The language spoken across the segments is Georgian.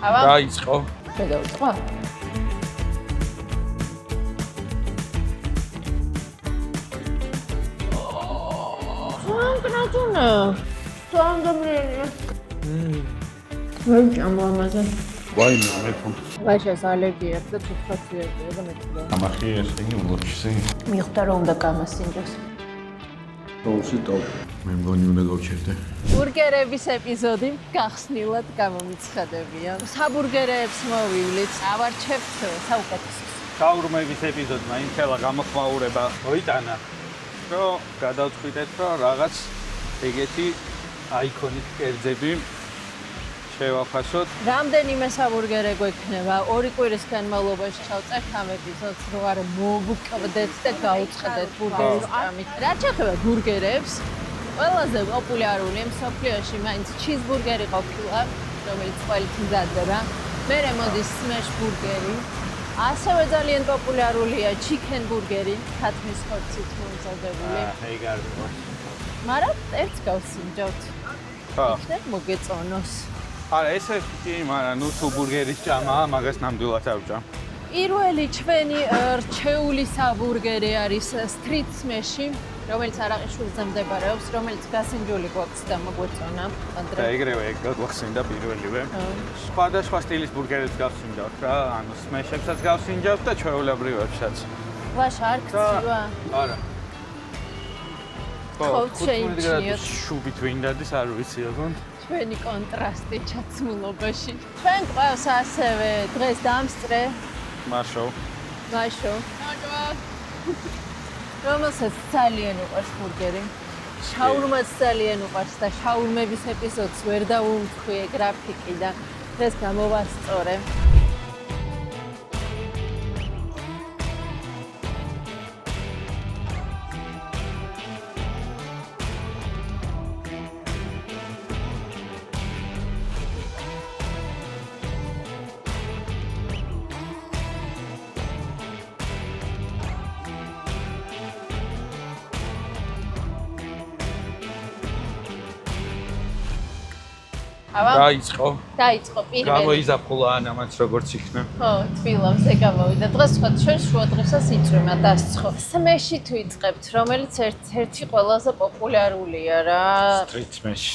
დაიწყო. შედავწყო? კნაჭუნა. სანდამრია. ვერ ჭამამაზე. ვაიმე მეფო. ვაშას ალერგია და თვითფასია და მეტყვა. ამახი ესენი ულოჩისი. მიხვდა რომ უნდა გამასინჯოს. თოუსი ტოპ. მე მგონი უნდა გავჩერდე. ბურგერების ეპიზოდი გახსნილად გამომიცხადებია. საბურგერებს მოვივლით. ავარჩევთ საუკეთესოს. შაურმების ეპიზოდმა იმხელა გამოხმაურება მოიტანა. რომ გადავწყვიტეთ რომ რაღაც ეგეთი აიკონიკ კერძები შევაფასოთ. რამდენიმე საბურგერი გვექნება. 2 კვირის განმავლობაში ჩავწერთ ამ ეპიზოდს, რომ არ მოვუკვდეთ და გავუწყდეთ ბურგერის ჭამით. რაც შეეხება ბურგერებს, ყველაზე პოპულარული მსოფლიოში მაინც ჩიზბურგერი ყოფილა, რომელიც ყველით მზადდება. მერე მოდის სმეშ ბურგერი. ასევე ძალიან პოპულარულია ჩიკენ ბურგერი, ქათმის ხორცით მომზადებული. ეგ არ ვიყო. მაგრამ ერთს გავსინჯავთ. ხო. იქნებ მოგეწონოს. არა, ესე კი, მაგრამ ნუ თუ ბურგერის ჭამაა, მაგას ნამდვილად არ ვჭამ. პირველი ჩვენი რჩეული საბურგერი არის Street Smash-ი, რომელიც არაყიშვილზე მდებარეობს, რომელიც გასინჯული გვაქვს და მოგვეწონა. და ეგრევე ეგ გავხსენდა პირველივე. სხვადასხვა სტილის ბურგერებს გავსინჯავთ რა, ანუ სმეშებსაც გავსინჯავთ და ჩვეულებრივებსაც. ლაშა არ გწივა? არა. ხო, შეიჩნიოთ. შუბით ვინდადის არ ვიცი როგორ. ჩვენი კონტრასტი ჩაცმულობაში. ჩვენ ყავს ასევე დღეს დამსწრე მაშო. რომელსაც ძალიან უყვარს ბურგერი. შაურმაც ძალიან უყვარს და შაურმების ეპიზოდს ვერ დავუმთხვიე გრაფიკი და დღეს გამოვასწორე. დაიწყო. დაიწყო პირველი. გამოიზაფხულა ანამაც როგორც იქნა. ხო, თბილავზე გამოვიდა. დღეს თქვა ჩვენ შუა დღესაც იწვიმა დასცხო. სმეში თუ იწყებთ, რომელიც ერთ-ერთი ყველაზე პოპულარულია რა. Street Smash.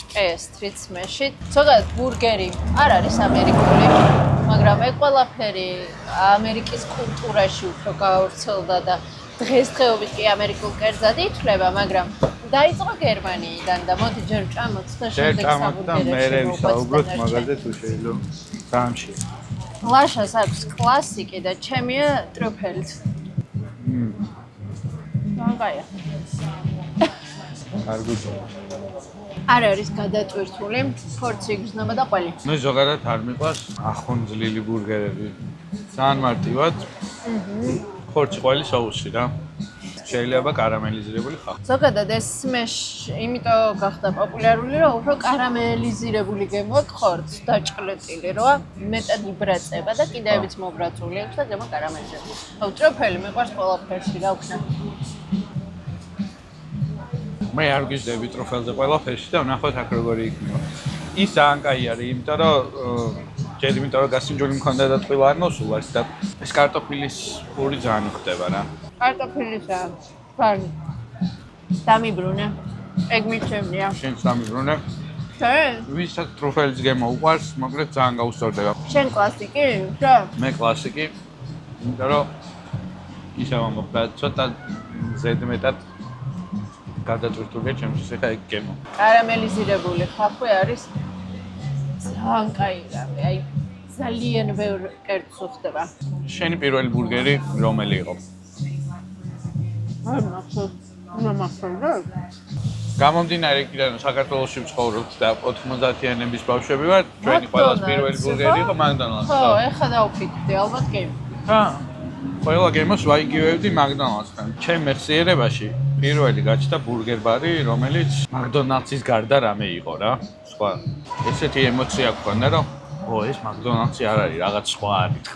Street Smash-ი. ზოგადად ბურგერი არ არის ამერიკული, მაგრამ ეგ ყველაფერი ამერიკის კულტურაში უფრო გავრცელდა და დღესდღეობით კი ამერიკულ კერძად ითვლება, მაგრამ დაიწყო გერმანიიდან და მოდი ჯერ ჭამოთ და შემდეგ საბურგერებში მე ვისაუბროთ მაგაზე თუ შეიძლება. სამში. ლაშას აქვს კლასიკი და ჩემია ტრუფელით. მაგაია. კარგუჯო. არ არის გადატვირთული, ხორცი იგრძნობა და ყველი. მე ზოგადად არ მიყვარს ახონძლილი ბურგერები. ძალიან მარტივად. ხორცი ყველი соуსი რა. შეიძლება კარამელიზირებული ხარ. ზოგადად ეს სმეშ იმიტომ გახდა პოპულარული, რომ უფრო კარამელიზირებული გემოაქვს ხორცს დაჭყლეტილი, როა მეტად იბრაწება და კიდეებიც მობრაწული აქვს და გემო კარამელიზებული. აუ ტროფელი მიყვარს ყველაფერში რა ვქნა. მე არ გიზდები ტროფელზე ყველაფერში და ვნახოთ აქ როგორი იქნება. ის ძალიან კაი არის, იმიტომ რომ ჯერ იმიტომ რომ გასინჯული მქონდა და ტყივა არ მოსულას და ეს კარტოფილის პური ძალიან ხდება რა. კარტოფილისა ფარნი. დამიბრუნე. ეგ მიჩემია. შენ სამიბრუნე. შენ? ვისაც ტროფელის გემო უყვარს, მოკლედ ძალიან გაუსწორდება. შენ კლასიკი? რა? მე კლასიკი. იმიტომ რომ ისე მომხდა ცოტა ზედმეტად გადაწვრთულია ჩემთვის ახლა ეგ გემო. კარამელიზირებული ხახვი არის ძალიან კაი რამე, აი ძალიან ბევრ კერძს უხდება. შენი პირველი ბურგერი რომელი იყო? არ მახსოვს. გამომდინარე იქიდან საქართველოში ვცხოვრობთ და 90-იანების ბავშვები ვართ, ჩვენი ყველას პირველი ბურგერი იყო McDonald's. ხო, ეხლა დავფიქრდი, ალბათ კი. ხა, ყველა გემოს ვაიგივებდი McDonald's-თან. ჩემ მეხსიერებაში პირველი გაჩნდა ბურგერ ბარი, რომელიც McDonald's-ის გარდა რამე იყო რა. სხვა ესეთი ემოცია გქონდა, რომ ეს McDonald's-ი არ არის, რაღაც სხვა არის.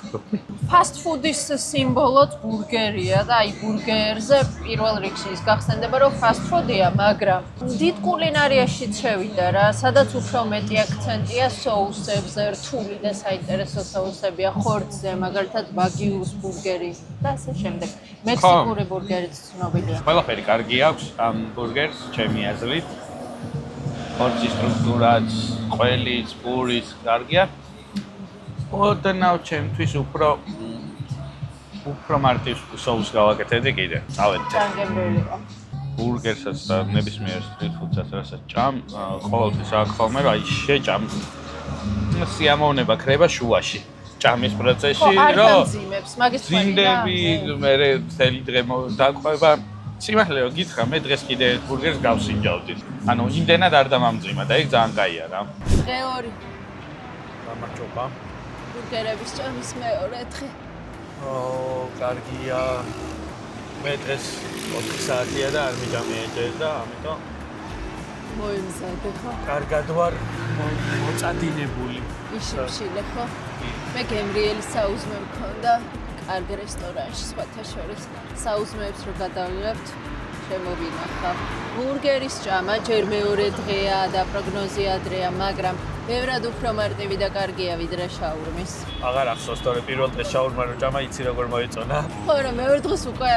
Fast food-ის სიმბოლოც ბურგერია და აი ბურგერზე პირველ რიგში ის გახსენდება, რომ fast food-ია, მაგრამ დიდ კულინარიაში შევიდა რა, სადაც უფრო მეტი აქცენტია соуსებზე, რთული და საინტერესო соуსებია ხორცზე, მაგალითად ვაგიუს ბურგერი და ასე შემდეგ. მექსიკური ბურგერიც ცნობილია. ყველაფერი კარგი აქვს ამ ბურგერს, ჩემი აზრით. ხორცის სტრუქტურაც, ყველის, პურის კარგია. ოდნავ ჩემთვის უფრო მარტივ соуს გავაკეთებდი კიდე. წავედით. ჯანგემრიელი იყო. ბურგერსაც და ნებისმიერ სტრიტ ფუდსაც რასაც ჭამ, ყოველთვის აქ ხოლმე რა ის შეჭამ. სიამოვნება ქრება შუაში. ჭამის პროცესში, რომ ძინდები, მე მთელი დღე დაყვება. სიმართლე რომ გითხრა, მე დღეს კიდე ბურგერს გავსინჯავდი. ანუ იმდენად არ დამამძიმა და ეგ ძალიან კაია რა. დღე 2. გამარჯობა. ბურგერების ჭამის მეორე დღე. კარგია. მე დღეს 4 საათია და არ მიჯამია ჯერ და ამიტომ მოიმზადე ხო? კარგად ვარ მოწადინებული. იშიმშილე ხო? მე გემრიელი საუზმე მქონდა კარგ რესტორანში სხვათა შორის საუზმეებს რო გადავიღებთ შემოვინახა. ბურგერის ჭამა ჯერ მეორე დღეა და პროგნოზი ადრეა, მაგრამ ბევრად უფრო მარტივი და კარგია ვიდრე შაურმის. აღარ ახსოვს თორე პირველ დღეს შაურმა რო ჭამა იცი როგორ მოეწონა. ხო რა მეორე დღეს უკვე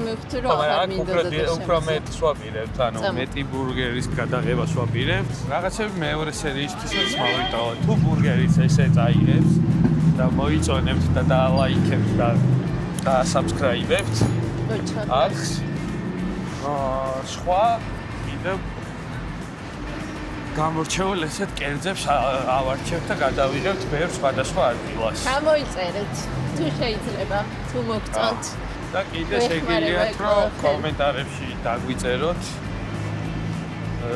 მივხვდი რომ აღარ მინდოდა და უფრო მეტი სვაპირებთ, ანუ მეტი ბურგერის გადაღება სვაპირებთ. რაღაცები მეორე სერიისთვისაც მოვიტოვოთ. თუ ბურგერიც ესე წაიღებს და მოიწონებთ და დალაიქებთ და subscribe-ებთ. აქ სხვა კიდევ გამორჩეულ ესეთ კერძებს ავარჩევთ და გადავიღებთ ბევრ სხვადასხვა ადგილას. გამოიწერეთ თუ შეიძლება, თუ მოგწონთ. და კიდე შეგიძლიათ რომ კომენტარებში დაგვიწეროთ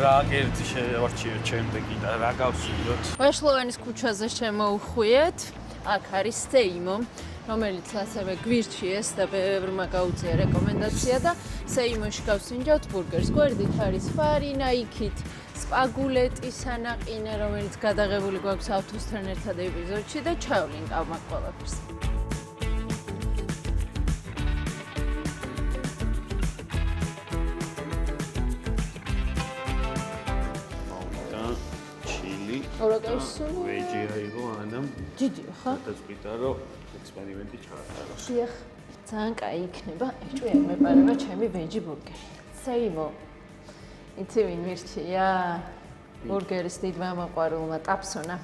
რა კერძი შევარჩიოთ შემდეგი და რა გავსინჯოთ. ვაშლოვანის ქუჩაზე შემოუხვიეთ. აქ არის სეიმო, რომელიც ასევე გვირჩიეს და ბევრმა გაუწია რეკომენდაცია და სეიმოში გავსინჯავთ ბურგერს. გვერდით არის ფარინა, იქით სპაგულეტი სანაყინა, რომელიც გადაღებული გვაქვს ავთოსთან ერთად ეპიზოდში და ჩავლინკავ მაგ ყველაფერს. ვეჯი აიღო ანამ. ჯიჯი ხო? დაწყვიტა რომ ექსპერიმენტი ჩაატარო. დიახ, ძალიან კაი იქნება. ეჭვია მეპარება ჩემი ვეჯი ბურგერი. სეიმო. იცი ვინ მირჩია? ბურგერის დიდმა მოყვარულმა ტაფსონა.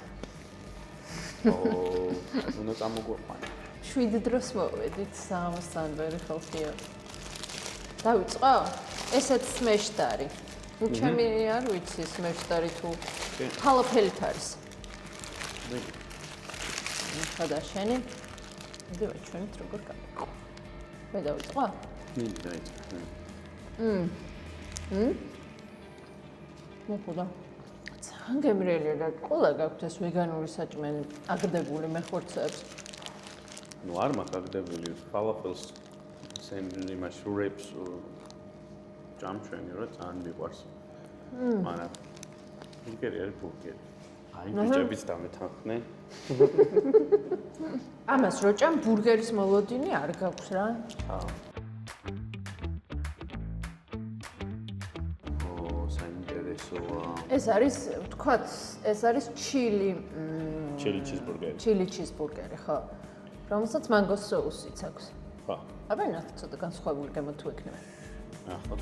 უნდა წამოგვიყვანა. 7 დროს მოვედით საღამოსთან ვერი ხალხია. დავიწყო? ესეც სმეშტარი. ჩემი არ ვიცი სმეშტარი თუ ფალაფელით არის. ხოდა შენი? მიდივა ჩვენით როგორ გაიყო. მე დავიწყო? მიდი დაიწყე. მოხდა. ძალიან გემრიელია და ყოლა გაქვთ ეს ვეგანური საჭმელი აგდებული მეხორცეებს. ნუ არ მაქვს აგდებული ფალაფელს სენდვიჩი მაშურებს ჭამჩვენი რა ძალიან მიყვარს. მაგრამ ბურგერი არის ბურგერი. აი ბიჭებიც დამეთანხმდნენ. ამას რო ჭამ ბურგერის მოლოდინი არ გაქვს რა. საინტერესოა. ეს არის, ვთქვათ, ეს არის ჩილი ჩიზბურგერი. ჩილი ჩიზბურგერი, ხო? რომელსაც მანგოს соусიც აქვს. ხო. აბა ნახეთ ცოტა განსხვავებული გემო თუ ექნება. ახლა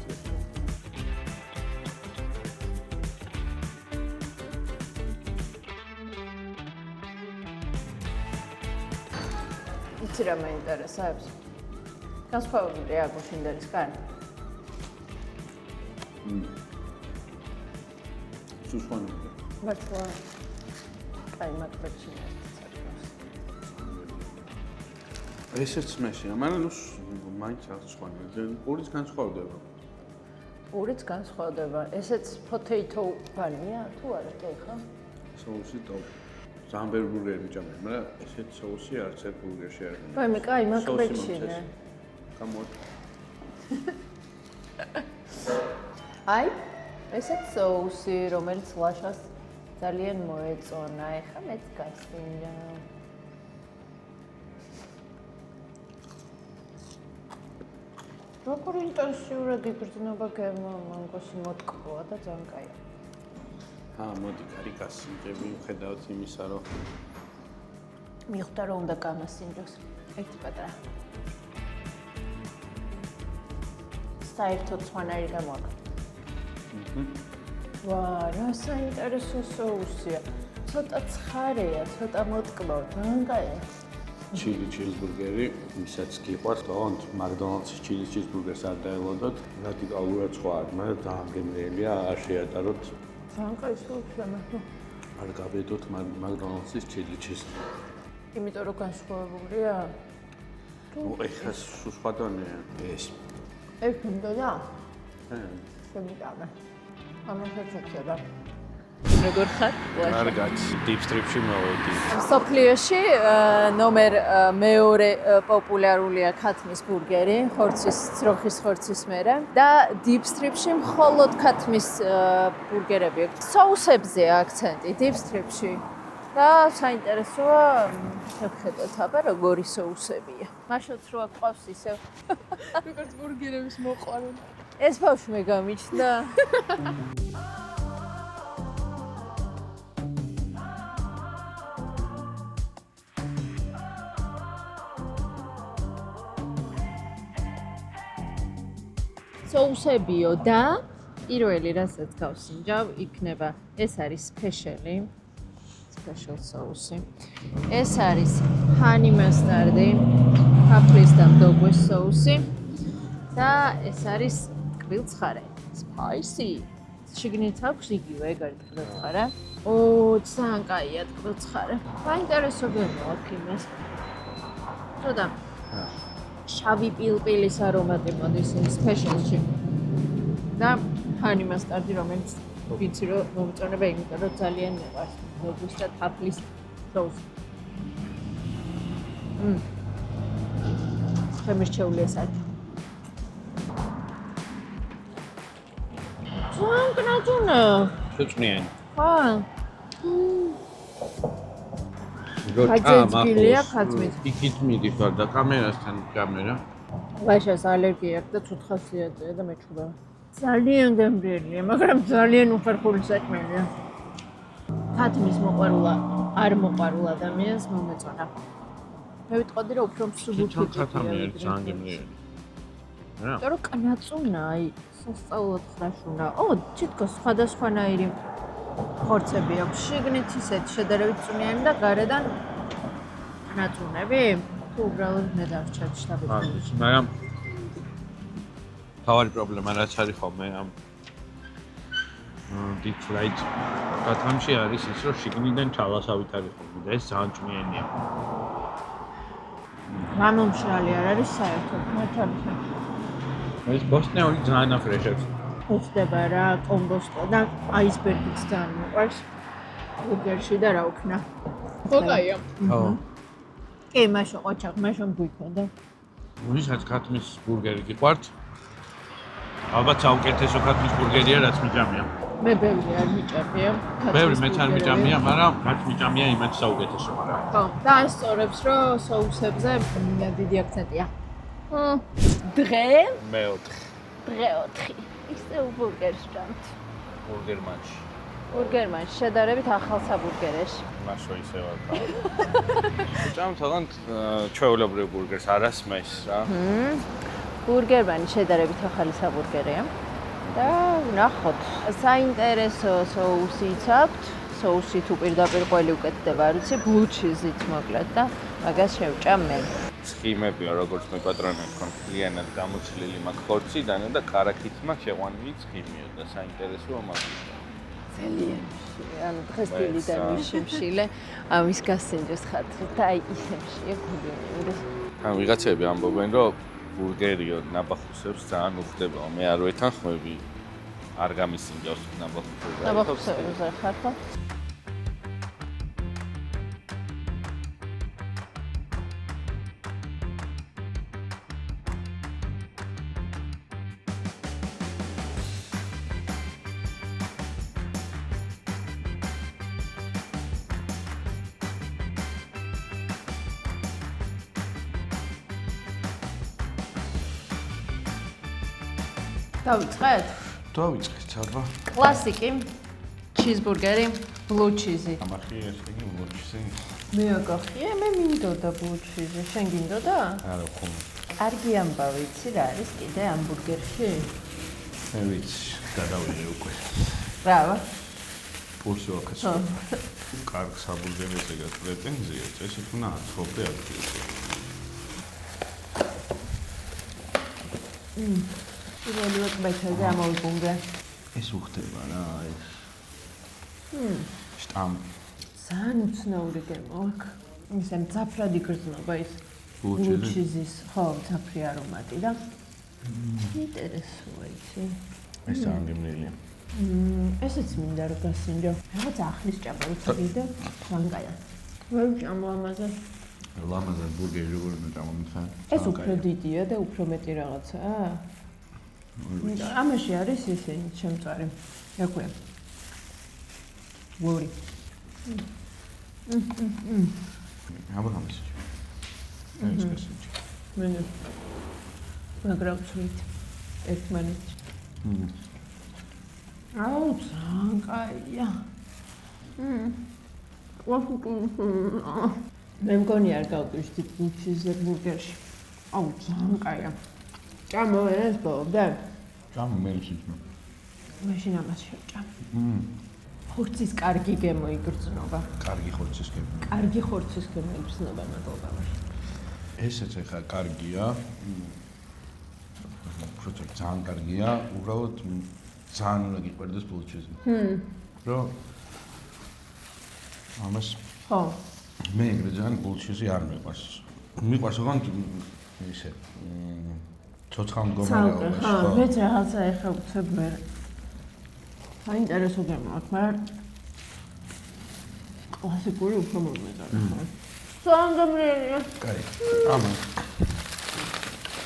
იცი რა მაინტერესებს? განსხვავებულია გუშინდელისგან? სუსვანია. მართლა. კაი, მაგბეჭი ერთად. ესეც მეშია, მაგრამ ნუ მაინც არ სხვანია. პურიც განსხვავდება. პურიც განსხვავდება. ესეც potato ბანია თუ არა, ხო? соуსი ტოპ. ძალიან ბევრი ბურგერი მიჭამე, მაგრამ ესეთ соуსი არც ერთ ბურგერში არ არის. ვაიმე, კაი, მაგბეჭინე. გამოდი. აი, ესეც соуსი, რომელიც ლაშას ძალიან მოეწონა. ეხლა მეც გასწინდა. როგორი ინტენსიურად იგრძნობა გემო, მანგოსი მოტკბოა და ძალიან კაია. მოდი კარი გასინჯები, ვხედავთ იმისა, რომ მიხვდა რომ უნდა გამასინჯოს. ერთი პატარა. საერთოდ სხვანაირი გამოაქვს. ვა, რა საინტერესო соуსია. ცოტა ცხარეა, ცოტა მოტკბო, ძალიან კაია. ჩილი ჩიზბურგერი, მისაც გიყვარს, თქონდ მაკდონალდსის ჩილი ჩიზბურგერს არ დაელოდოთ, რადიკალურად სხვა არის, მაგრამ ძალიან გემრიელია, არ შეატაროთ. ძალიან კაი соуსია მაგრამ. არ გავედოთ მაკდონალდსის ჩილი ჩიზ. იმიტომ რომ განსხვავებულია. ეხლა სხვა დონეა ეს. ეს უნდა შემიტანა. ამასაც შექება. როგორ ხარ? კარგად, deep strip-ში მოვედი. სოფლიოში ნომერ მეორე პოპულარულია ქათმის ბურგერი, ძროხის ხორცის მერე და deep strip-ში მხოლოდ ქათმის ბურგერები აქვს. соусებზე აქცენტი deep strip-ში. და საინტერესოა შევხედოთ აბა როგორი соусებია. მაშოც რო აყავს ისევ როგორც ბურგერების მოყვარული. ეს ბავშვი გამიჩნდა. соусებიო და პირველი რასაც გავსინჯავ იქნება ეს არის სპეშალი special соуსი. ეს არის ჰანი მასტარდი, ფაფრის და მდობოს соуსი და ეს არის კბილცხარე, spicy. შიგნით აქვს იგივე ეგარი კბილცხარე. ძალიან კაია კბილცხარე. საინტერესო გემოაქვს იმას. ცოტა შავი პილპილის არომატი მოდის იმ სპეშალში. და ჰანი მასტარდი, რომელიც ვიცი რომ მომწონება, იმიტომ რომ ძალიან მეყვარს მდობოს და თაფლის соуსი. შემირჩეული ეს არის. ძალიან კნაძუნა. შეწნიანი. ხა. გილია ქათმით. იქით მიდიხარ და კამერასთან კამერა. ვაშას ალერგია აქვს და ცუთხასიათია და მეჩხუბა. ძალიან გემრიელია, მაგრამ ძალიან უხერხული საქმეა. ქათმის მოყვარულა, არ მოყვარულ ადამიანს მომეწონა. მე ვიტყოდი რომ უფრო მსუბუქი ქათამი არის ძალიან გემრიელი. რა? იმიტომ რომ კნაწუნა, აი, სასწაულად ხრაშუნა. თითქოს სხვადასხვანაირი ხორცები აქვს. შიგნით ისეთი შედარებით წვნიანი და გარედან კნაწუნები. თუ უბრალოდ მე დავჭერთ შტაბებში. მაგრამ თავარი პრობლემა რაც არის ხოლმე ამ deep fried ქათამში არის ის რომ შიგნიდან ჩალასავით არის ხოლმე და ეს ძალიან წვნიანია. მამომშრალი არ არის საერთოდ, მართალია. ეს ბოსტნეული ძალიან აფრეშებს. უხდება რა, კომბოსტო და აისბერგიც ძალიან მიყვარს. ბურგერში და რა უქნა. ხოკაია. ხო. კი, მაშინ ყოჩაღ, მაშინ გვიქონდა. ვისაც ქათმის ბურგერი გიყვართ? ალბათ საუკეთესო ქათმის ბურგერია რაც მიჭამია. მე ბევრი არ მიჭამია. ბევრი მეც არ მიჭამია, მაგრამ რაც მიჭამია იმათ საუკეთესო მაგრამ. ხო, და ასწორებს რომ соуსებზე დიდი აქცენტია. დღე მეოთხე. ისე ბურგერს ჭამთ. ბურგერმანში. ბურგერმანში შედარებით ახალ საბურგერეში. მაშო ისე ვარ. ჭამ თაღანთ ჩვეულებრივ ბურგერს არასმეს რა. ბურგერმანი შედარებით ახალი საბურგერია. და ნახოთ, საინტერესო соусიც აქვს. соуსი თუ პირდაპირ ყველი უკეთდება, არ ვიცი, blue cheese-ით მოკლედ და მაგას შევჭამ მე. ცხიმებია როგორც მე პატრონი თქვენ კლიენტად გამოცლილი მაქვს ხორციდან და კარაქით მაქვს შეყვანილი ცხიმია და საინტერესოა მაგას. ძალიან ანუ დღეს დილიდან მიშიმშილე ამის გასინჯოს ხათრით და აი ისემშია გულიანი. ან ვიღაცები ამბობენ რომ ბურგერიო ნაბახუსებს ძალიან უხდება. მე არ ვეთანხმები. არ გამისინჯავს ნაბახუსებს. ნაბახუსებზე ხარ ხო? დავიწყეთ? დავიწყეთ, აბა. კლასიკი ჩიზბურგერი, ბლუ ჩიზი. ამახი ესე იგი ლოჩი. მე აგახია, მე მინდოდა ბლუ ჩიზი. შენ გინდოდა? არა, ხომ. კარგი ამბავი, იცი რა არის კიდე ამბურგერში? მე ვიცი, გადავიღე უკვე. რა? პულსი ვაქაც. კარგ საბურგერზე გაწყვეტენზია, წესით უნდა აცხოვრდე ადგილზე. პირველად მეჩაზე ამოვიბუნგე. ეს უხდება რა, ეს. შტამპი. ძალიან უცნაური გემო აქ. ისე მძაფრად იგრძნობა ის ბლუ ჩიზის, ხო, მძაფრი არომატი და ინტერესოა იცი. ეს ანგემნელია. ესეც მინდა რომ გასინჯო. რაღაც ახლის ჭამა ვიცი და ლანგაია. ვერ ჭამო ამაზე. ლამაზად ბურგერი როგორ უნდა წამომთხარ? ეს უფრო დიდია და უფრო მეტი რაღაცაა. ამაში არის ისინი შემწარი. ეკვე. ვორი. აბა გამის. ეს გასინჯი. მე მაგრამ ცვით ერთმანეთში. აუ, ძალიან კაია. მე მგონი არ გავგვიშთი ბუჩიზე ბურგერში. აუ, ძალიან კაია. ჭამო ეს ბოლდა. ჭამო მე ისიც. მაშინ ამას შევჭამ. ხორცის კარგი გემო იგრძნობა. კარგი ხორცის გემო. კარგი ხორცის გემო იგრძნობა მადლობა. ესეც ახლა კარგია. უფრო ძალიან კარგია, უბრალოდ ძალიან უნდა გიყვარდეს ბულჩიზი. რომ ამას ხო. მე ეგრე ძალიან ბულჩიზი არ მიყვარს. მიყვარს ოღონდ ისე ცოცხალ მდგომარეობაში. ხო, მეც რაღაცა ეხა უცებ მე. საინტერესო გემო აქვს, მაგრამ კლასიკური უფრო მომეწონა. სანგამრია. კაი. ამან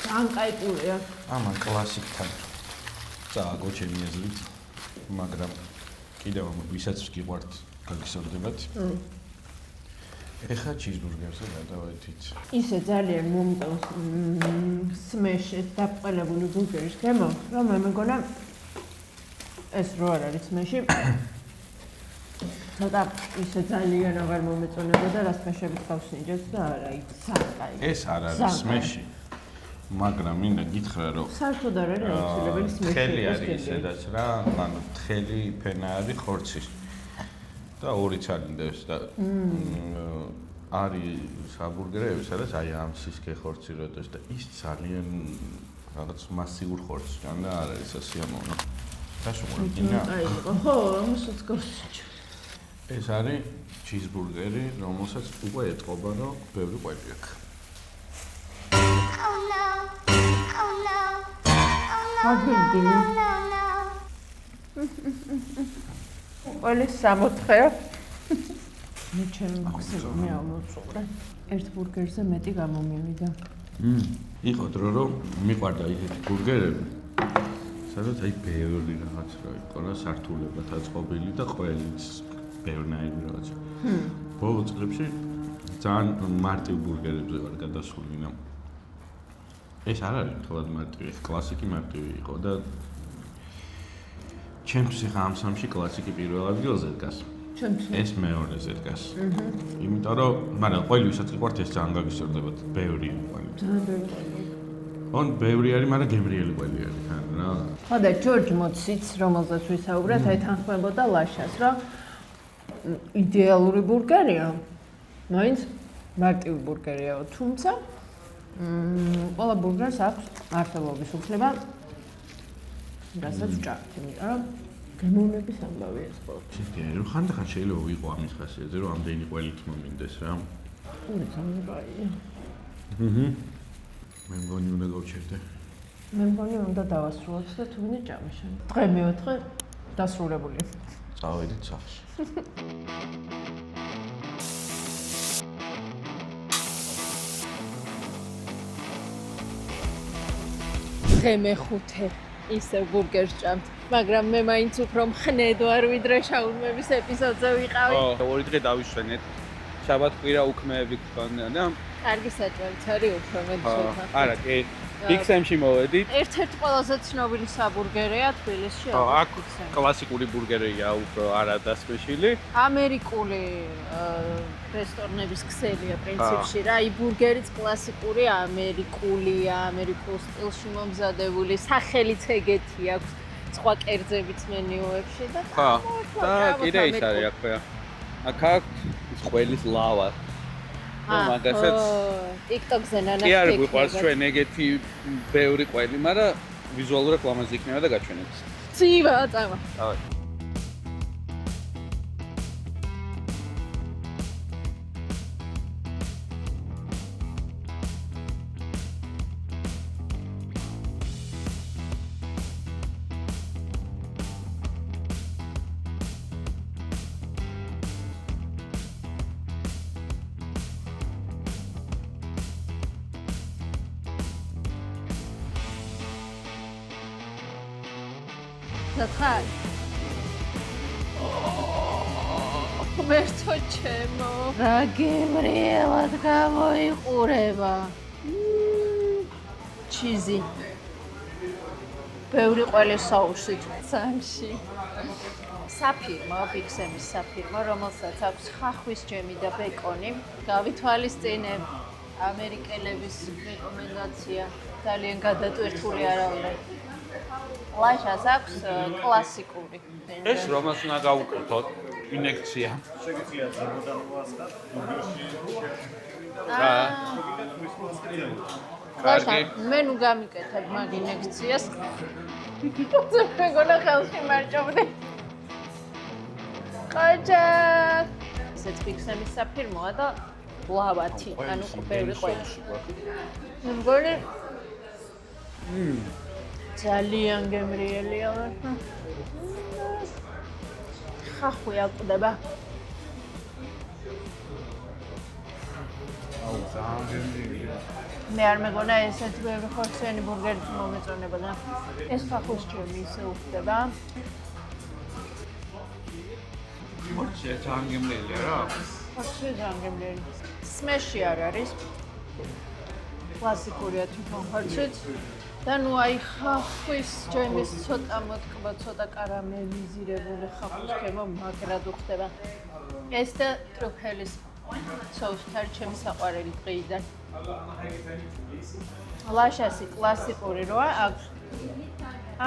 ძალიან კაი პურია. ამან კლასიკთან წააგო ჩემი აზრით, მაგრამ კიდევ ვისაც გიყვართ, გაგისურვებათ. ეხა ჩიზბურგერზე გადავედით. ისე ძალიან მომწონს სმეშით დაყოლებული ბურგერის გემო, რომ მე მეგონა ეს რო არ არის სმეში. ცოტა ისე ძალიან აღარ მომეწონებოდა რა სმეშებით გავსინჯეთ და არა, ძალიან კაი. ეს არ არის სმეში. მაგრამ მინდა გითხრა რომ საერთოდ არ არის აუცილებელი სმეში. თხელი არის სადაც რა, ანუ თხელი ფენა არის ხორცის. და ორი წარინდებს და არის საბურგერები, სადაც აი ამ სისქე ხორცი როდეს და ის ძალიან რაღაც მასიურ ხორცს ჭამდა, არ არის ასიამოვნო. დაშუღებინა. ხო, ამასაც გავსინჯე. ეს არის ჩიზბურგერი, რომელსაც უკვე ეტყობა, რომ ბევრი ყვები აქვს. ყველის 64. მე ჩემი მაქსიმუმი ამოწურე. ერთ ბურგერზე მეტი გამომივიდა. იყო დრო რომ მიყვარდა ისეთი ბურგერები, სადაც აი ბევრი რაღაც რა იყო რა სართულებად აწყობილი და ყველიც ბევრნაირი რაღაცა. ბოლო წლებში ძალიან მარტივ ბურგერებზე ვარ გადასული და ეს არ არის თვალად მარტივი, ეს კლასიკი მარტივი იყო და ჩემთვის ხა ამ სამში კლასიკი პირველ ადგილზე დგას. ეს მეორეზე დგას. იმიტომ რომ, მაგრამ ყველი ვისაც გიყვართ ეს ძალიან გაგისურვებათ, ბევრი ყველი. ძალიან ბევრი. on ბევრი არის, მაგრამ გემრიელი ყველი არის, რა. ხო და ჯორჯ მოციც, რომელზეც ვისაუბრეთ, ეთანხმებოდა ლაშას, რომ იდეალური ბურგერია. მაინც მარტივი ბურგერია, თუმცა ყველა ბურგერს აქვს არსებობის უფლება. რასაც ჭარბ, იმიტომ რომ გემოვნების ამბავია ეს ყველა. შეიძლება რომ ხანდახან შეიძლება ვიყო ამის ხასიათზე, რომ ამდენი ყველით მომინდეს რა. უცნაურია. მე მგონი უნდა გავჩერდე. მე მგონი უნდა დავასრულოთ და თუ ვინმე ჭამაშენ. დღე მეოთხე დასრულებული. წავედით სახლში. დღე მეხუთე ისევ ბურგერს ჭამთ, მაგრამ მე მაინც უფრო მხნედ ვარ ვიდრე შაურმების ეპიზოდზე ვიყავი. ხო, ორი დღე დავიშვენეთ. შაბათ კვირა უქმეები გქონდა და კარგი საჭმელიც არის უფრო მეტი. არა, კი. ბიქსემში მოვედით. ერთ-ერთი ყველაზე ცნობილი საბურგერია თბილისში. აქ კლასიკური ბურგერია უფრო არადასწრებული. ამერიკული რესტორნების ქსელია პრინციპში რა. აი ბურგერიც კლასიკური ამერიკულია, ამერიკულ სტილში მომზადებული, სახელიც ეგეთი აქვს. სხვა კერძებიც მენიუებში და ხა. და კიდე ის არის აქვე. აქ აქვს ყველის ლავა. მაგასაც TikTok-ზე ნანახი. კი არ გვიყვარს ჩვენ ეგეთი ბევრი ყველი, მაგრამ ვიზუალურად ლამაზი იქნება და გაჩვენებს. ცივა წავა. დავай. Zatrag. Მერთო ჩემო. რა გემრიელად გამოიყურება. ჩიზი. ბევრი ყველი საუსით სამში. საფირმო, ბიქსემის საფირმო, რომელსაც აქვს ხახვის ჯემი და ბეკონი. გავითვალისწინებ ამერიკელების რეკომენდაცია. ძალიან გადატვირთული არა უნდა. ლაშას აქვს კლასიკური. ეს რომელს უნდა გავუკეთოთ ინექცია. შეგიძლიათ ზემოდანვასკა. ლაშა, მე ნუ გამიკეთებ მაგ ინექციას. თვითონ მეგონა ხელში მარჯობდი. ყაჭა. ესეც ბიქსემის საფირმოა და ლავათი, ანუ ბევრი ყველა. მე მგონი ძალიან გემრიელია ვართ. ხახვი აკვდება. აუ, ძალიან გემრიელია. მე არ მეგონა ესეთ ბევრი ხორციანი ბურგერიც მომეწონებოდა. ეს ხახვის ჯემი ისე უხდება. ხორცია ძალიან გემრიელია რა. ხორცი ძალიან გემრიელი. სმეში არ არის. კლასიკურია თვითონ ხორციც. და ნუ აი ხახვის ჯემის ცოტა მოტკბო, ცოტა კარამელიზირებული ხახვის გემო მაგრად უხდება. ეს და ტრუფელის соуს თარჩემი საყვარელი დღეიდან. ლაშასი კლასიკური როა აქვს.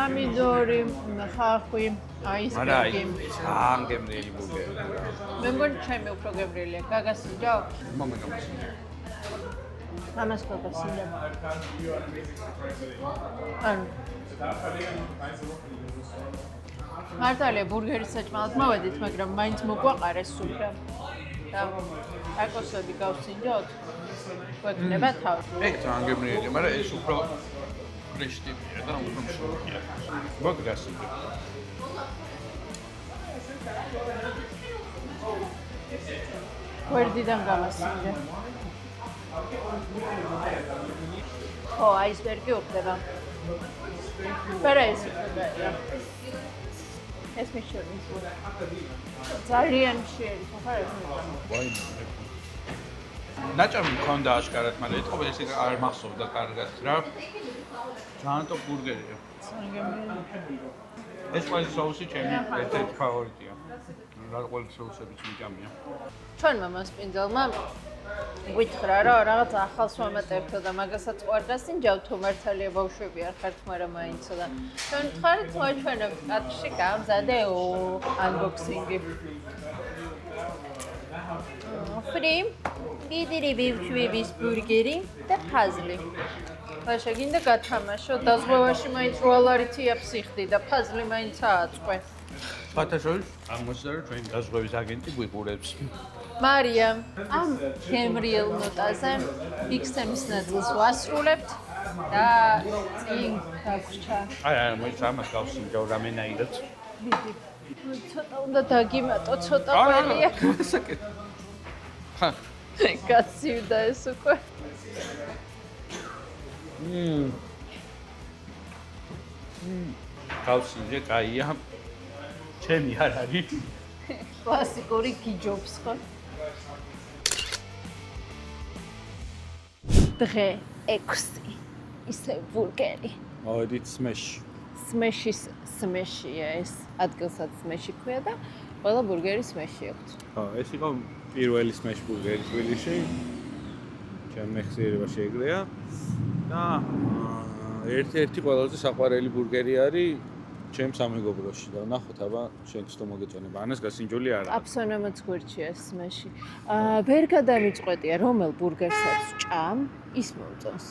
ამიდორი, ხახვი, აისბერგი. ძალიან გემრიელი ბურგერი. მე მგონი ჩემი უფრო გემრიელია. გაგასინჯო? მომეგამოსინჯო. ამას გაგასინჯო. ანუ მართალია ბურგერის საჭმელად მოვედით, მაგრამ მაინც მოგვაყარეს სუფრა. და აკოსები გავსინჯოთ. გვექნება თავი. ეგ ძალიან გემრიელია, მაგრამ ეს უფრო კრეშტივია და უფრო მსურია. მოგდასინჯო. გვერდიდან გამასინჯე. ხო, აისბერგი უხდება. პერეისი ხდება. ეს მიშონის. ძალიან მშიერი, ხო ხარ ეს? ნაჭამი მქონდა აშკარად, მაგრამ ეთქობა ეს არ მახსოვდა კარგად რა. ძალიან ტოპ ბურგერია. ეს ყველა соуსი ჩემი ერთ-ერთი ფავორიტია. რა ყველა соуსებიც მიჭამია. ჩვენმა მასპინძელმა გვითხრა რომ რაღაც ახალს ვამატებთო და მაგასაც ყوارდასინჯავ თუ მართალია ბავშვები არ ხართ, მაგრამ მაინცო და ჩვენ ხართ მოაჩვენებთ კადრში გამზადეო unboxing-ი. ფრი დიდირი ბიჭების ბურგერი და ფაზლი. ლაშა გინდა გათამაშო, დაზღვევაში მაინც $8 ფსიხდი და ფაზლი მაინც ააწყვე. ფათაშოვის აღმოჩნდა რომ ჩვენი დაზღვევის აგენტი გვიყურებს. მარიამ, ამ გემრიელ ნოტაზე ბიქსემის ნაწილს ვასრულებთ და წინ დაგვრჩა. აი, მოიცა ამას გავსინჯო რამენაირად. ცოტა უნდა დაგიმატო, ცოტა ყველია. საკეთე. ხა, გაცივდა ეს უკვე. გავსინჯე, კაია. ჩემი არ არის. კლასიკური გიჯობს ხო? დღე 6. ისე ბურგერი. მოვედით სმეში. სმეშია ეს. ადგილსაც სმეში ქვია და ყველა ბურგერი სმეში აქვს. ხო, ეს იყო პირველი სმეში ბურგერი თბილისში. ჩემ მეხსიერება შეეგრეა და ერთ-ერთი ყველაზე საყვარელი ბურგერი არის ჩემ სამეგობროში და ნახოთ აბა შენც თუ მოგეწონება. ანას გასინჯული არა. აბსოლუტურად გვერდია სმეში. ვერ გადამიწყვეტია რომელ ბურგერსაც ჭამ, ის მომწონს.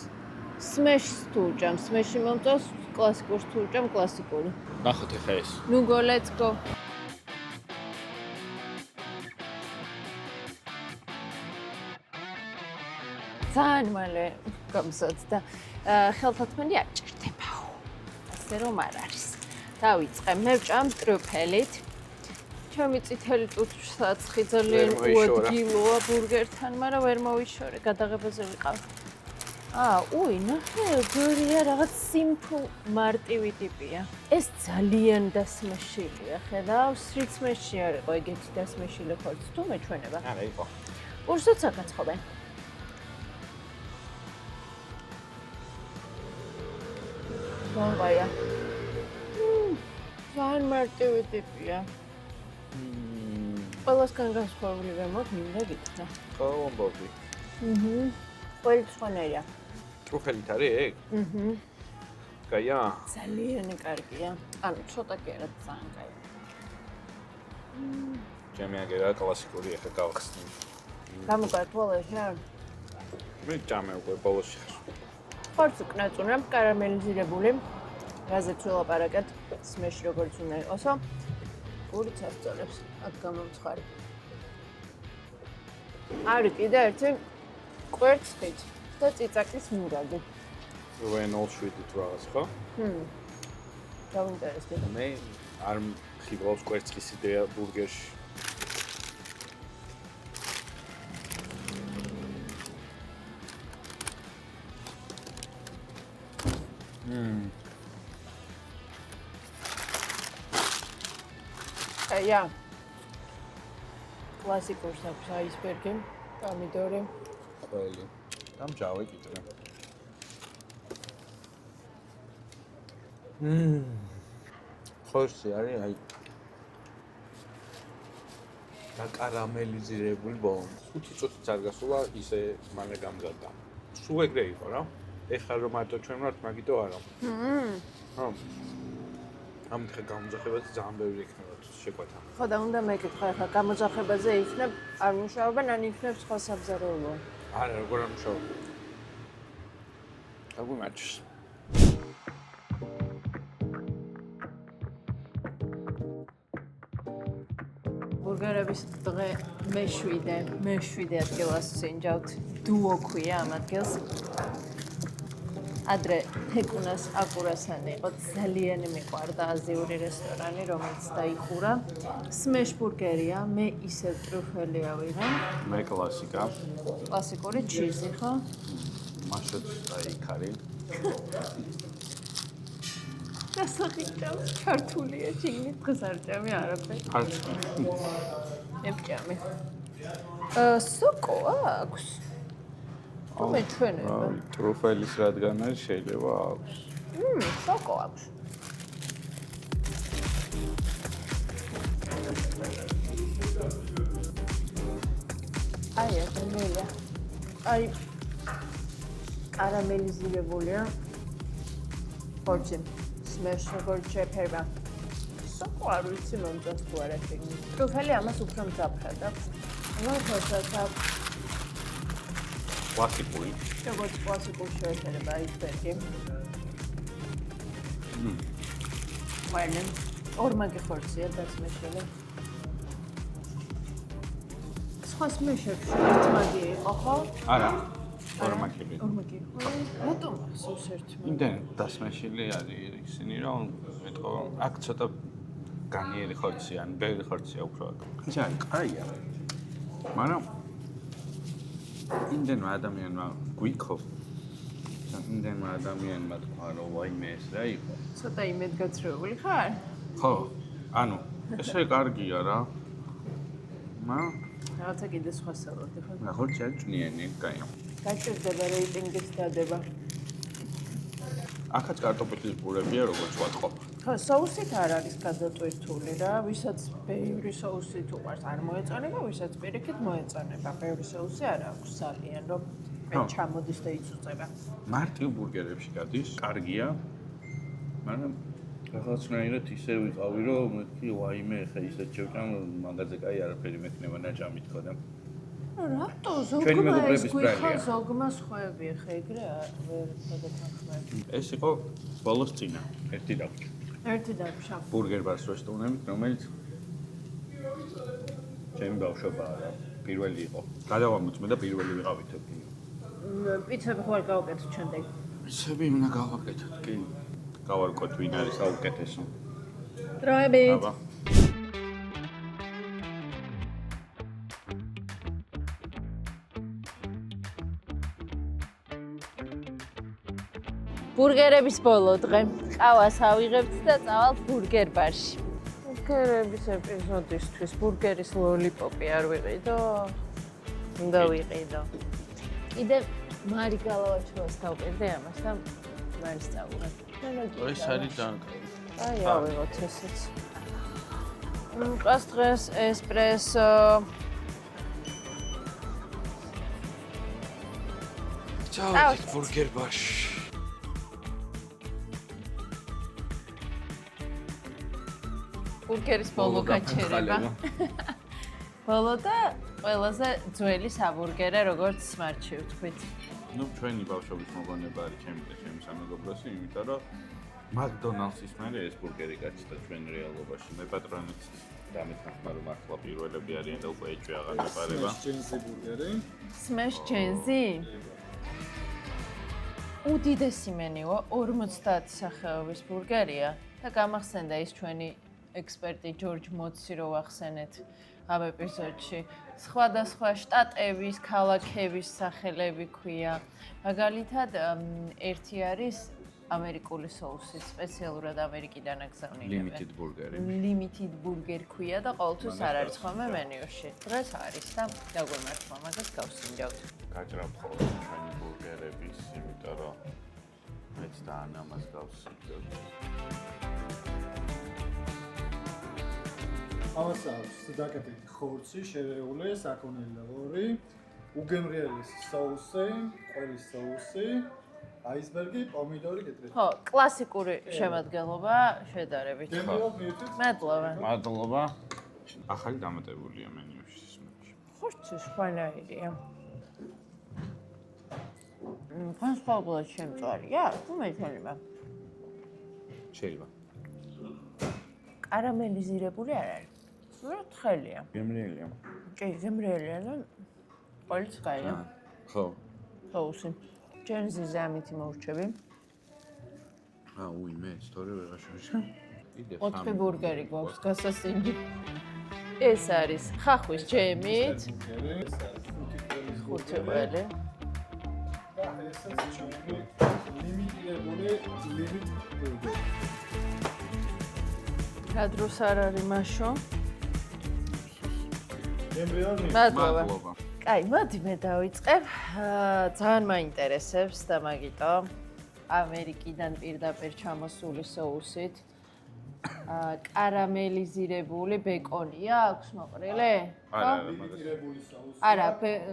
სმეშს თუ ჭამ, სმეში მომწონს, კლასიკურს თუ ჭამ, კლასიკური. ნახოთ ეხა ეს. ნუ go let's go. ძალიან მალე გამოსაცდა. ხელთათმენი არ ჭირდებაო. ასე რომ არ არის. დავიწყე, მე ვჭამ ტრუფელით. ჩემი წითელი ტუტშსაცხი ძალიან უადგილოა ბურგერთან, მაგრამ ვერ მოვიშორე, გადაღებაზე ვიყავ. ნახე, გორია რაღაც simple მარტივი ტიპია. ეს ძალიან დასმაშილია, ხედავ, სრიცმეში არ იყო ეგეთი დასმაშილი ხორცი, თუ მეჩვენება. არა, იყო. კურსოც აკაცხობენ. მაღალია. ძალიან მარტივი ტიპია. ყველასგან განსხვავებული ვერ მინდა გითხრა. ხო, ამბობი. ყველი სხვანაირია. ტრუფელით არის ეგ? კაია? ძალიან კარგია. ანუ ცოტა კი არა, ძალიან კაი. ჩემი აგერა კლასიკური ახლა გავხსნი. გამოგართვალე შენ? მე ჭამე უკვე ბოლოსში. ხორცი კნაწუნა, კარამელიზირებული. რაზეც ვილაპარაკეთ, სმეში როგორც უნდა იყოსო. გურიც ასწორებს, აქ გამომცხარი. არის კიდე ერთი კვერცხით და წიწაკის მურაგი. Renault შვიდით რაღაც, ხო? დავინტერესდება. მე არ ხიბლავს კვერცხის იდეა ბურგერში. აია. კლასიკურს აქვს აისბერგი, პომიდორი. ყველი. დამჯავე კიდე. ხორცი არის აი და კარამელიზირებული ბოლო. 5 წუთიც არ გასულა ისე მალე გამზადდა. სულ ეგრე იყო რა. ეხლა რომ მარტო ჩვენ ვართ, მაგიტო არა. ხო. ამ დღე გამოძახებაზე ძალიან ბევრი იქნება შეკვეთა. ხო და უნდა მეკითხა ახლა გამოძახებაზე იქნებ არ მუშაობენ ან იქნებ სხვა სამზარეულო. არა, როგორ არ მუშაობ. აგვიმარჯოს. ბურგერების დღე მე-7 ადგილას ვსინჯავთ. დუო ქვია ამ ადგილს. ადრე თეკუნას აკურასანი იყო, ძალიან მიყვარდა აზიური რესტორანი, რომელიც დაიხურა. სმეშ ბურგერია, მე ისევ ტრუფელი ავიღე. მე კლასიკა. კლასიკური ჩიზი, ხო? მაშაც აი იქ არის. დასახი ჭამს, ჩართულია ჩიგნით, დღეს არ ჭამი არაფერი. არ ემჭამი. სოკო აქვს. მეჩვენება. ტრუფელის რადგან არის შეიძლება აქვს. სოკო აქვს. აი, ახლა აი კარამელიზირებულია. ხორცი, სმეშ როგორც შეფერება. სოკო არ ვიცი მომწონს თუ არა შეგნი. ტრუფელი ამას უფრო მძაფრად აქვს. ხორცაც აქვს. კლასიკური. როგორც კლასიკურ შეფერება აისბერგი. მაინც ორმაგი ხორცია დასმეშელი. სხვა სმეშებში ერთმაგი იყო, ხო? არა. ორმაგები. ორმაგი. რატომ სულს ერთმაგი? იმდენ დასმეშილი არის ისინი, რომ მეტყო აქ ცოტა განიერი ხორცია, ან ბევრი ხორცია უფრო აქ. ისე კაია. მაგრამ იმდენმა ადამიანმა გვიქო. იმდენმა ადამიანმა თქვა, რომ ვაიმე ეს რა იყო. ცოტა იმედგაცრუებული ხარ? ხო. ანუ ესე კარგია რა. რაღაცა კიდე სხვა სალოდი ხო? ხორცი არ ჭნიანი, კაი. გაჭირდება რეიტინგის დადება. აქაც კარტოფილის პურებია, როგორც ვატყობ. ხო, соусით არ არის გადატვირთული რა, ვისაც ბევრი соусით უყარს, არ მოეწონება, ვისაც პირიქით მოეწონება. ბევრი соуსი არ აქვს ძალიან, რომ ჩამოდის და იწუწება. მარტივ ბურგერებში გადის, კარგია. მაგრამ რაღაცნაირად ისე ვიყავი, რომ მეთქი ვაიმე, ხა ისეთ შევჭამ, მაგაზე კაი არაფერი მექნება ნაჭამი თქვა და რატო ჩვენი ზოგმა მეგობრების ეს გვიხარ, ბრალია. ზოგმა სხვები, ხა ეგრე ვერ გადათანხმები. ეს იყო ბოლოს წინა, ერთი დაფი. ერთი დაფშა. ბურგერ ბარს რესტორნებით, რომელიც ჩემი ბავშვობაა რა. პირველი იყო. გადავამოწმე და პირველი ვიყავით εκεί. პიცები ხო არ გავაკეთოთ შემდეგ. ისები უნდა გავაკეთოთ, კი. გავარკვევთ ვინ არის საუკეთესო. დროებით. აბა. ბურგერების ბოლო დღე. ყავას ავიღებთ და წავალთ ბურგერ ბარში. ბურგერების ეპიზოდისთვის ბურგერის ლოლიპოპი არ ვიყიდო. უნდა ვიყიდო. კიდე მარი გალავაჩოს დავყიდე ამას და მარი სწავლე. ეს არის დანკა. აი, ავიღოთ ესეც. ყას დღეს ესპრესო. წავედით ბურგერ ბარში. ბურგერის ბოლო გაჩერება. ბოლო და ყველაზე ძველი საბურგერე, როგორც სმარტში ვთქვით. ნუ ჩვენი ბავშვობის მოგონება არის ჩემი და ჩემი სამეგობროსი, იმიტომ რომ მაკდონალდსის მერე ეს ბურგერი გაჩნდა ჩვენ რეალობაში. მე პატრონიც დამეთანხმა რომ ახლა პირველები არიან და უკვე ეჭვი აღარ მეყარება. ჯენზი ბურგერი. Smash Genzi. უდიდესი მენიუა 50 სახეობის ბურგერია და გამახსენდა ის ჩვენი ექსპერტი ჯორჯ მოცი რო ვახსენეთ ამ ეპიზოდში. სხვადასხვა შტატების, ქალაქების სახელები ქვია. მაგალითად, ერთი არის ამერიკული соуსი, სპეციალურად ამერიკიდან აგზავნილი. Limited burger. Limited burger ქვია და ყოველთვის არ არის ხოლმე მენიუში. დღეს არის და დაგვემართვა მაგას გავსინჯავთ. გაჭრა ხოლმე ჩვენი ბურგერების, იმიტომ რომ მეც და ამას გავსინჯავთ. ამას აქვს დაკეთებული ხორცი, შერეული, საქონელი და ღორი, უგემრიელის соуსი, ყველის соуსი, აისბერგი, პომიდორი კეთილი. ხო, კლასიკური შემადგენლობა შედარებით. მადლობა. მადლობა. ახალი დამატებულია მენიუში სმეჩი. ხორცი სხვანაირია. განსხვავებულად შემწვარია, თუ მეჩვენება. შეიძლება. კარამელიზირებული არ არის. სულ თხელია. გემრიელია. კი, გემრიელია და ყველიც კაია. ხო. соуსი. ჯენზიზე ამითი მოვრჩები. უი, მე სწორი ვეღარ შევშა. კიდე 4 ბურგერი გვაქვს გასასინჯი. ეს არის ხახვის ჯემით. ხუთი ყველი. და ესაც ჩვენი ლიმიტირებული ლიმიტ ბურგერი. რა დროს არ არის მაშო? გემრიელი. მადლობა. კაი, მოდი მე დავიწყებ. ძალიან მაინტერესებს და მაგიტო ამერიკიდან პირდაპირ ჩამოსული соуსით. კარამელიზირებული ბეკონია აქვს მოყრილი? ლიმიტირებული соуსი. არა,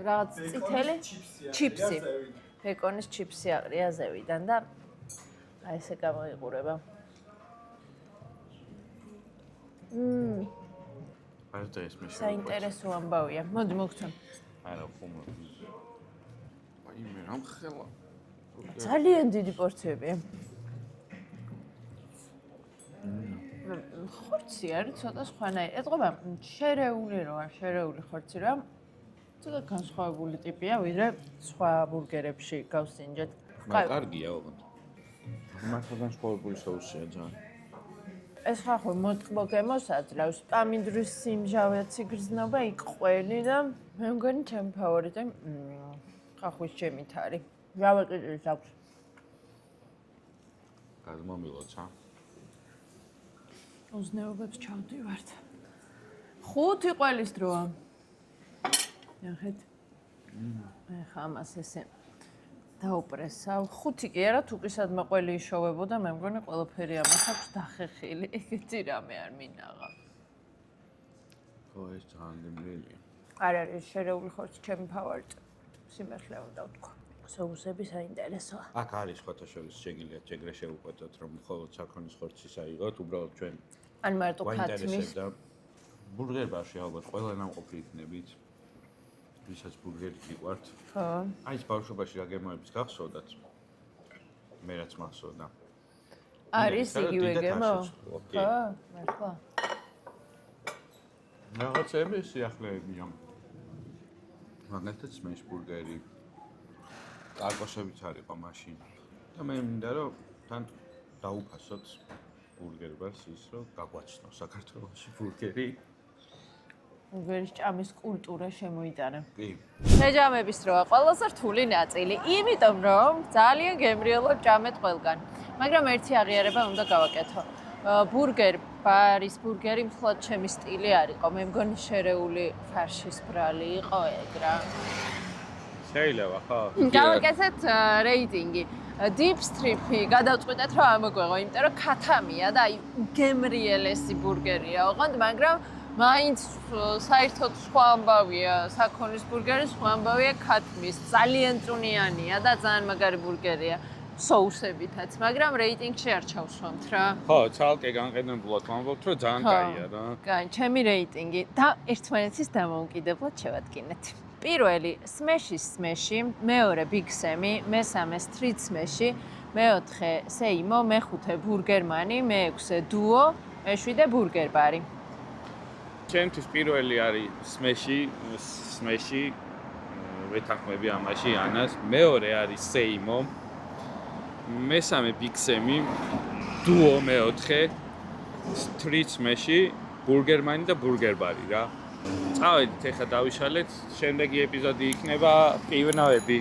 რაღაც წითელი ჩიპსი. ბეკონის ჩიპსი აყრია ზევიდან და აი ესე გამოიყურება. არა ეს მე საინტერესო ამბავია. მოდი მოგცემ. არა ხუმრ. აი მე რამ ხელა. ძალიან დიდი პორციებია. ხორცი არის ცოტა სხვანაირი. ეთყობა შერეული რო არ შერეული ხორცი რა. ცოტა განსხვავებული ტიპია, ვიდრე სხვა ბურგერებში გავსინჯეთ. კარგია ოღონდ. მართლა განსხვავებული соуსია ძალიან. ეს ხახო მოტკბო გემოსაძლევს, პამიდრის სიმჟავეც იგრძნობა იყველი და მე მგონი ჩემი ფავორიტი ხახვის ჯემით არის. ჟავე ყიყილის აქვს. გადმომილოცა. უზნეობებს ჩავდივართ. 5 ყველის დროა. ნახეთ. ეხა ამას ესე დაუპრესავ. 5 კი არა, თუ კი სადმე ყველი იშოვებოდა, მე მგონი ყველაფერი ამას აქვს დახეხილი. ეგეთი რამე არ მინაღა. ხო, ეს ძალიან გემრიელია. არ არის შერეული ხორცი ჩემი ფავორიტი. სიმართლე უნდა ვთქვა. სოუსები საინტერესოა. აქ არის ფოტოშოპის შეგიძლიათ ეგრე შევუყვეთოთ, რომ მხოლოდ საქონლის ხორცის აიღოთ, უბრალოდ ჩვენ ან მარტო ქათმის. გვაინტერესებდა. ბურგერბარში ალბათ ყველა ნამყოფი იქნებით. ვისაც ბურგერი გიყვართ. ხო. აი ეს ბავშვობაში რა გემოების გახსოვდათ? მე რაც მახსოვდა. არის იგივე გემო? ხო. მართლა. რაღაცები სიახლეებია. მაგალითად სმეშ ბურგერი. ტაკოსებიც არისო მაშინ. და მე მინდა რომ თან დაუფასოთ ბურგერბარს ის რომ გაგვაჩნო საქართველოში ბურგერი. ბურგერის ჭამის კულტურა შემოიტანა. კი. შეჯამების დროა ყველაზე რთული ნაწილი, იმიტომ რომ ძალიან გემრიელად ჭამეთ ყველგან. მაგრამ ერთი აღიარება უნდა გავაკეთო. ბურგერის ბურგერი მხოლოდ ჩემი სტილი არ იყო. მე მგონი შერეული ფარშის ბრალი იყო ეგ რა. შეიძლება ხო? გავაკეთეთ რეიტინგი. Deep Strip-ი გადავწყვიტეთ რომ ამოგვეღო, იმიტომ რომ ქათამია და აი გემრიელესი ბურგერია ოღონდ, მაგრამ მაინც საერთოდ სხვა ამბავია საქონლის ბურგერის, სხვა ამბავია ქათმის. ძალიან წუნიანია და ძალიან მაგარი ბურგერია. соусებითაც, მაგრამ რეიტინგში არ ჩავსვამთ რა. ხო, ცალკე განყენებულად ვამბობთ, რომ ძალიან კაია რა. კაი, ჩემი რეიტინგი და ერთმანეთის დამოუკიდებლად შევადგინეთ. პირველი სმეშის სმეში, მეორე ბიგ სემი, მესამე სტრიტ სმეში, მეოთხე სეიმო, მეხუთე ბურგერმანი, მეექვსე დუო, მეშვიდე ბურგერბარი. ჩემთვის პირველი არის სმეში ვეთანხმები ამაში ანას, მეორე არის სეიმო, მესამე ბიქსემი, დუო მეოთხე, სტრიტ სმეში, ბურგერმანი და ბურგერბარი რა. წავედით, ეხლა დავიშალეთ, შემდეგი ეპიზოდი იქნება პივნავები.